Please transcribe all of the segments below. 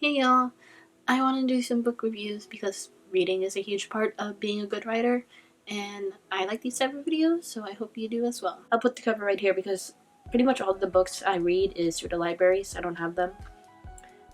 Hey y'all, I want to do some book reviews because reading is a huge part of being a good writer, and I like these type of videos, so I hope you do as well. I'll put the cover right here because pretty much all of the books I read is through the libraries. I don't have them.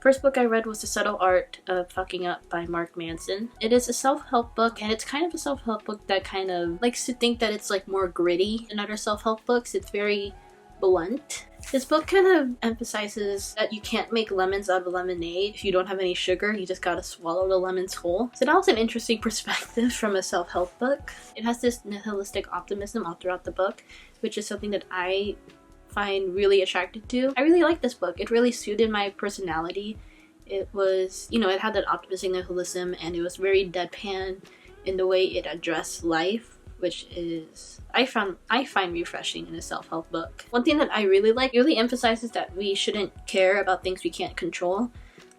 First book I read was The Subtle Art of Fucking Up by Mark Manson. It is a self-help book, and it's kind of a self-help book that kind of likes to think that it's like more gritty than other self-help books. It's very blunt. This book kind of emphasizes that you can't make lemons out of lemonade if you don't have any sugar. You just gotta swallow the lemons whole. So that was an interesting perspective from a self-help book. It has this nihilistic optimism all throughout the book, which is something that I find really attracted to. I really like this book. It really suited my personality. It was, it had that optimistic nihilism, and it was very deadpan in the way it addressed life, which is I find refreshing in a self-help book. One thing that I really like, it really emphasizes that we shouldn't care about things we can't control.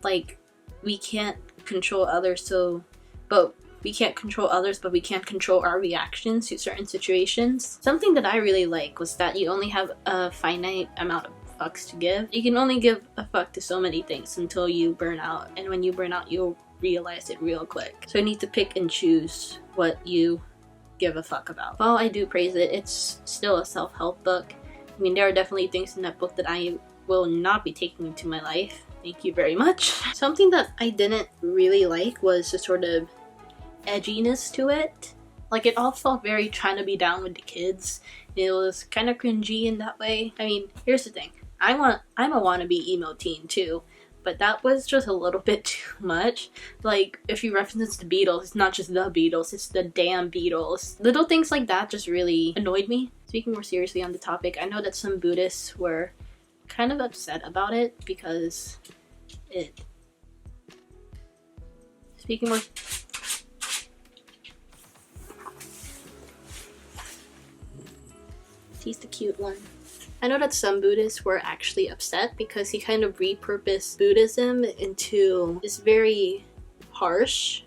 Like, we can't control others, but we can't control others, but we can't control our reactions to certain situations. Something that I really like was that you only have a finite amount of fucks to give. You can only give a fuck to so many things until you burn out, and when you burn out, you'll realize it real quick. So you need to pick and choose what you give a fuck about. While I do praise it, it's still a self-help book. I mean, there are definitely things in that book that I will not be taking into my life. Thank you very much. Something that I didn't really like was the sort of edginess to it. Like, it all felt very trying to be down with the kids. It was kind of cringy in that way. I mean, here's the thing. I'm a wannabe emo teen too, but that was just a little bit too much. Like, if you reference the Beatles, it's not just the Beatles, it's the damn Beatles. Little things like that just really annoyed me. Speaking more seriously on the topic, I know that some Buddhists were kind of upset about it because Speaking more... He's the cute one. I know that some Buddhists were actually upset because he kind of repurposed Buddhism into this very harsh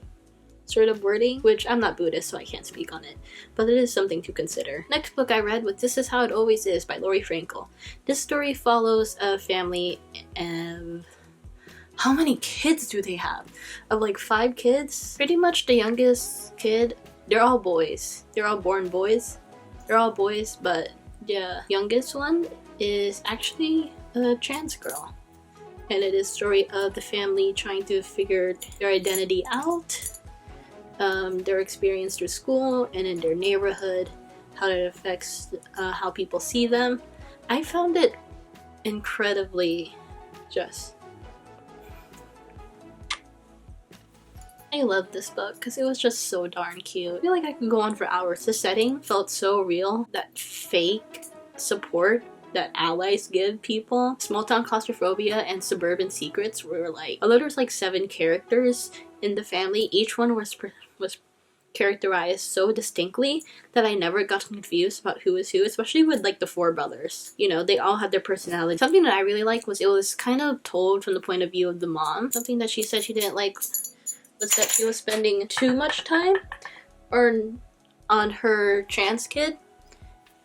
sort of wording, which I'm not Buddhist, so I can't speak on it, but it is something to consider. Next book I read was This Is How It Always Is by Laurie Frankel. This story follows a family of... How many kids do they have? Of like 5 kids? Pretty much the youngest kid, they're all boys. They're all born boys. They're all boys, but the youngest one is actually a trans girl. And it is a story of the family trying to figure their identity out, their experience through school and in their neighborhood, how it affects how people see them. I found it incredibly I loved this book because it was just so darn cute. I feel like I could go on for hours. The setting felt so real. That fake support that allies give people. Small town claustrophobia and suburban secrets were like... Although there's like 7 characters in the family, each one was characterized so distinctly that I never got confused about who is who, especially with like the 4 brothers. You know, they all had their personality. Something that I really liked was it was kind of told from the point of view of the mom. Something that she said she didn't like was that she was spending too much time on her trans kid,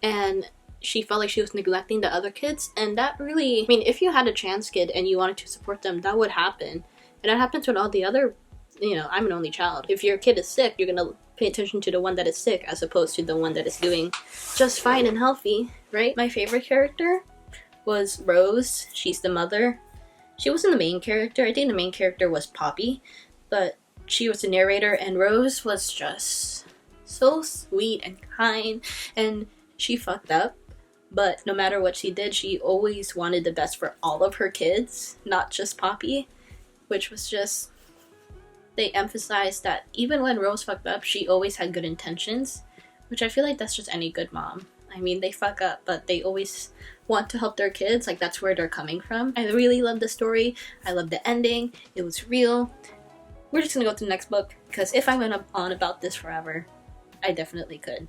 and she felt like she was neglecting the other kids. And that really, I mean, if you had a trans kid and you wanted to support them, that would happen. And that happens with all the other, I'm an only child. If your kid is sick, you're gonna pay attention to the one that is sick as opposed to the one that is doing just fine and healthy, right? My favorite character was Rose. She's the mother. She wasn't the main character. I think the main character was Poppy, but she was the narrator, and Rose was just so sweet and kind, and she fucked up, but no matter what she did, she always wanted the best for all of her kids, not just Poppy, which was just... They emphasized that even when Rose fucked up, she always had good intentions, which I feel like that's just any good mom. I mean, they fuck up, but they always want to help their kids, like that's where they're coming from. I really love the story. I love the ending. It was real. We're just gonna go to the next book, because if I went on about this forever, I definitely could.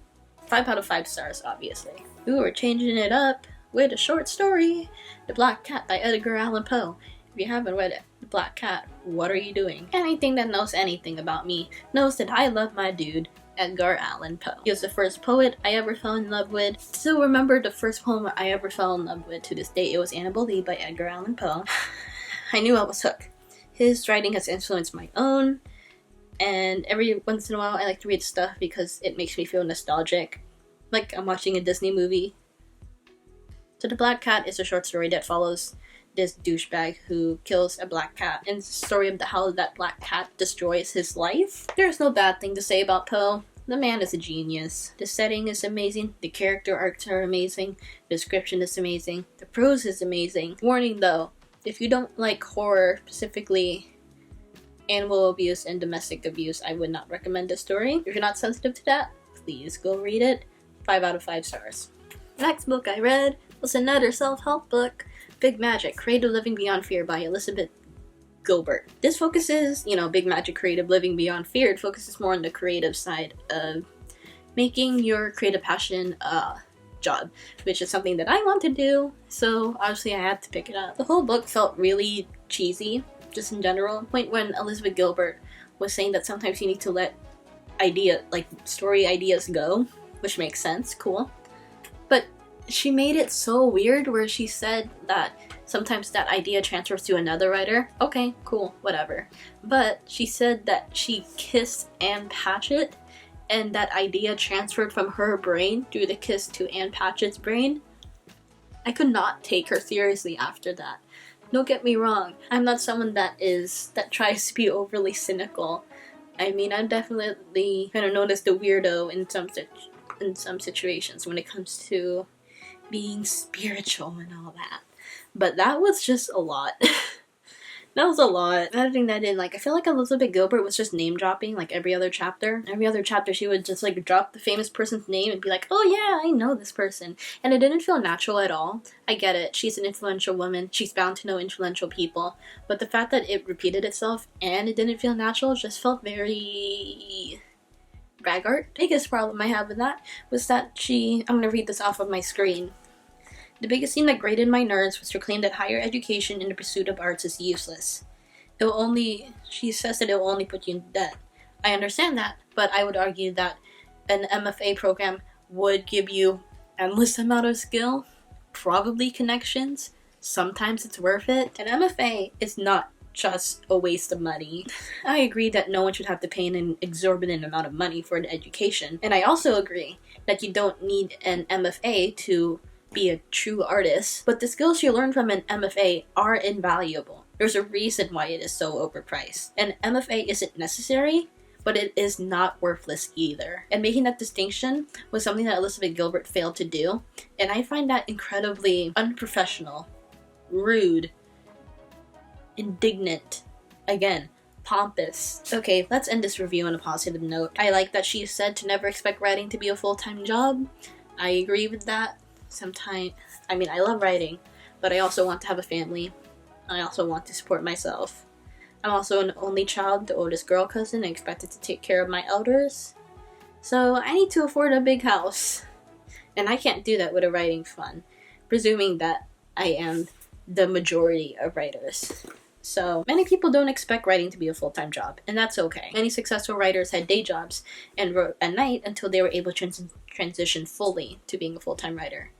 5 out of 5 stars, obviously. Ooh, we're changing it up with a short story. The Black Cat by Edgar Allan Poe. If you haven't read it, The Black Cat, what are you doing? Anything that knows anything about me knows that I love my dude, Edgar Allan Poe. He was the first poet I ever fell in love with. Still remember the first poem I ever fell in love with to this day. It was Annabel Lee by Edgar Allan Poe. I knew I was hooked. His writing has influenced my own, and every once in a while I like to read stuff because it makes me feel nostalgic, like I'm watching a Disney movie. So The Black Cat is a short story that follows this douchebag who kills a black cat, and it's the story of how that black cat destroys his life. There's no bad thing to say about Poe. The man is a genius. The setting is amazing, the character arcs are amazing, the description is amazing, the prose is amazing. Warning though, if you don't like horror, specifically animal abuse and domestic abuse, I would not recommend this story. If you're not sensitive to that, please go read it. 5 out of 5 stars. Next book I read was another self-help book, Big Magic, Creative Living Beyond Fear by Elizabeth Gilbert. This focuses, Big Magic, Creative Living Beyond Fear, it focuses more on the creative side of making your creative passion a job, which is something that I want to do, so obviously I had to pick it up. The whole book felt really cheesy, just in general. Point when Elizabeth Gilbert was saying that sometimes you need to let story ideas go, which makes sense, cool. But she made it so weird where she said that sometimes that idea transfers to another writer. Okay, cool, whatever. But she said that she kissed Anne Patchett and that idea transferred from her brain through the kiss to Anne Patchett's brain. I could not take her seriously after that. Don't get me wrong, I'm not someone that tries to be overly cynical. I mean, I'm definitely kind of known as the weirdo in some situations when it comes to being spiritual and all that. But that was just a lot. That was a lot. Editing that in, I feel like Elizabeth Gilbert was just name dropping every other chapter. Every other chapter she would just drop the famous person's name and be like, oh yeah, I know this person. And it didn't feel natural at all. I get it. She's an influential woman. She's bound to know influential people. But the fact that it repeated itself and it didn't feel natural just felt very braggart. The biggest problem I have with that was that I'm going to read this off of my screen. The biggest thing that grated my nerves was her claim that higher education in the pursuit of arts is useless. She says that it will only put you in debt. I understand that, but I would argue that an MFA program would give you endless amount of skill, probably connections, sometimes it's worth it. An MFA is not just a waste of money. I agree that no one should have to pay an exorbitant amount of money for an education, and I also agree that you don't need an MFA to be a true artist, but the skills you learn from an MFA are invaluable. There's a reason why it is so overpriced. An MFA isn't necessary, but it is not worthless either. And making that distinction was something that Elizabeth Gilbert failed to do, and I find that incredibly unprofessional, rude, indignant, again, pompous. Okay, let's end this review on a positive note. I like that she said to never expect writing to be a full-time job. I agree with that. I love writing, but I also want to have a family. I also want to support myself. I'm also an only child, the oldest girl cousin, and expected to take care of my elders. So I need to afford a big house. And I can't do that with a writing fund, presuming that I am the majority of writers. So many people don't expect writing to be a full-time job, and that's okay. Many successful writers had day jobs and wrote at night until they were able to transition fully to being a full-time writer.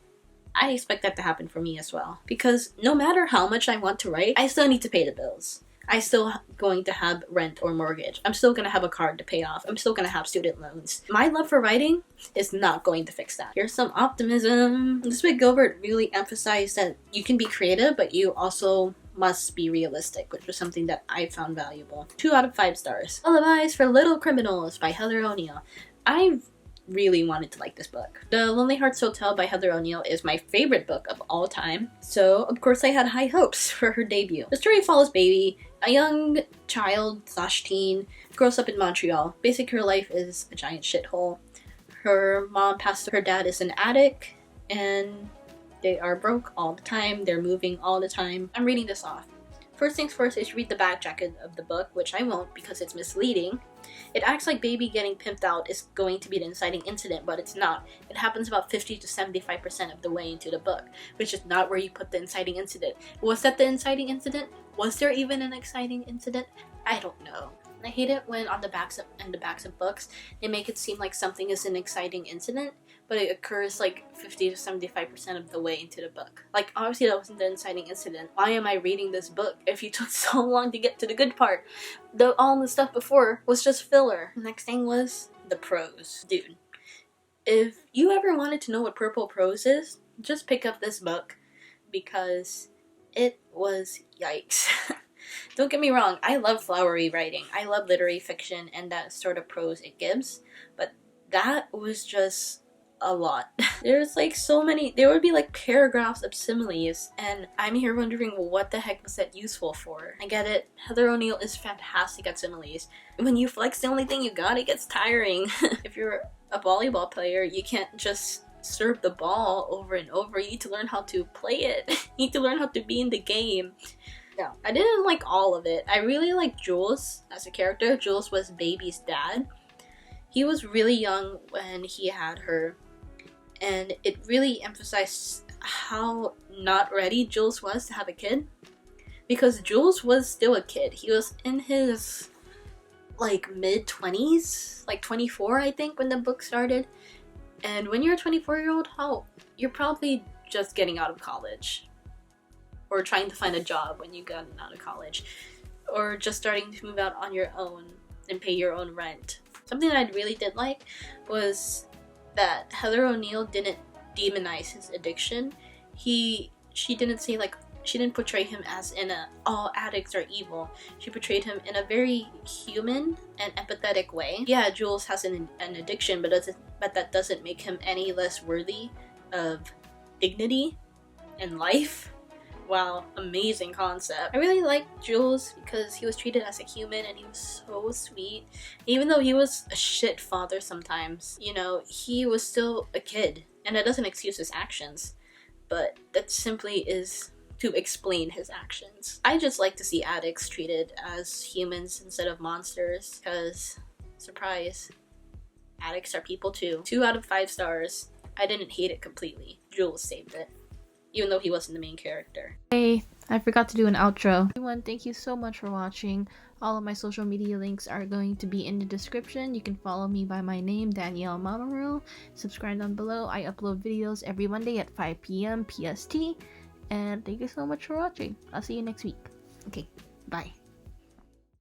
I expect that to happen for me as well, because no matter how much I want to write, I still need to pay the bills. I'm still going to have rent or mortgage. I'm still going to have a card to pay off. I'm still going to have student loans. My love for writing is not going to fix that. Here's some optimism. Elizabeth Gilbert really emphasized that you can be creative, but you also must be realistic, which was something that I found valuable. 2 out of 5 stars. Lullabies for Little Criminals by Heather O'Neill. I really wanted to like this book. The Lonely Hearts Hotel by Heather O'Neill is my favorite book of all time, so of course I had high hopes for her debut. The story follows Baby, a young child/teen, grows up in Montreal. Basically her life is a giant shithole. Her mom passed away, her dad is an addict, and they are broke all the time, they're moving all the time. I'm reading this off. First things first is read the back jacket of the book, which I won't because it's misleading. It acts like Baby getting pimped out is going to be the inciting incident, but it's not. It happens about 50 to 75% of the way into the book, which is not where you put the inciting incident. Was that the inciting incident? Was there even an exciting incident? I don't know. I hate it when on the backs of books, they make it seem like something is an exciting incident, but it occurs like 50 to 75% of the way into the book. Like, obviously that wasn't the inciting incident. Why am I reading this book if you took so long to get to the good part? All the stuff before was just filler. The next thing was the prose. Dude, if you ever wanted to know what purple prose is, just pick up this book, because it was yikes. Don't get me wrong, I love flowery writing. I love literary fiction and that sort of prose it gives, but that was just a lot. There's like so many, there would be like paragraphs of similes, and I'm here wondering what the heck was that useful for? I get it, Heather O'Neill is fantastic at similes. When you flex the only thing you got, it gets tiring. If you're a volleyball player, you can't just serve the ball over and over. You need to learn how to play it. You need to learn how to be in the game. No, I didn't like all of it. I really liked Jules as a character. Jules was Baby's dad. He was really young when he had her, and it really emphasized how not ready Jules was to have a kid, because Jules was still a kid. He was in his like mid-20s, like 24 I think when the book started. And when you're a 24-year-old, you're probably just getting out of college, or trying to find a job when you got out of college, or just starting to move out on your own and pay your own rent. Something that I really did like was that Heather O'Neill didn't demonize his addiction. She didn't say like, she didn't portray him as in a all addicts are evil. She portrayed him in a very human and empathetic way. Yeah, Jules has an addiction, but that doesn't make him any less worthy of dignity and life. Wow, amazing concept. I really liked Jules because he was treated as a human and he was so sweet. Even though he was a shit father sometimes, you know, he was still a kid. And that doesn't excuse his actions, but that simply is to explain his actions. I just like to see addicts treated as humans instead of monsters, because, surprise, addicts are people too. 2 out of 5 stars. I didn't hate it completely. Jules saved it, even though he wasn't the main character. Hey, I forgot to do an outro. Everyone, thank you so much for watching. All of my social media links are going to be in the description. You can follow me by my name, Danielle Mamoru. Subscribe down below. I upload videos every Monday at 5 p.m. PST. And thank you so much for watching. I'll see you next week. Okay, bye.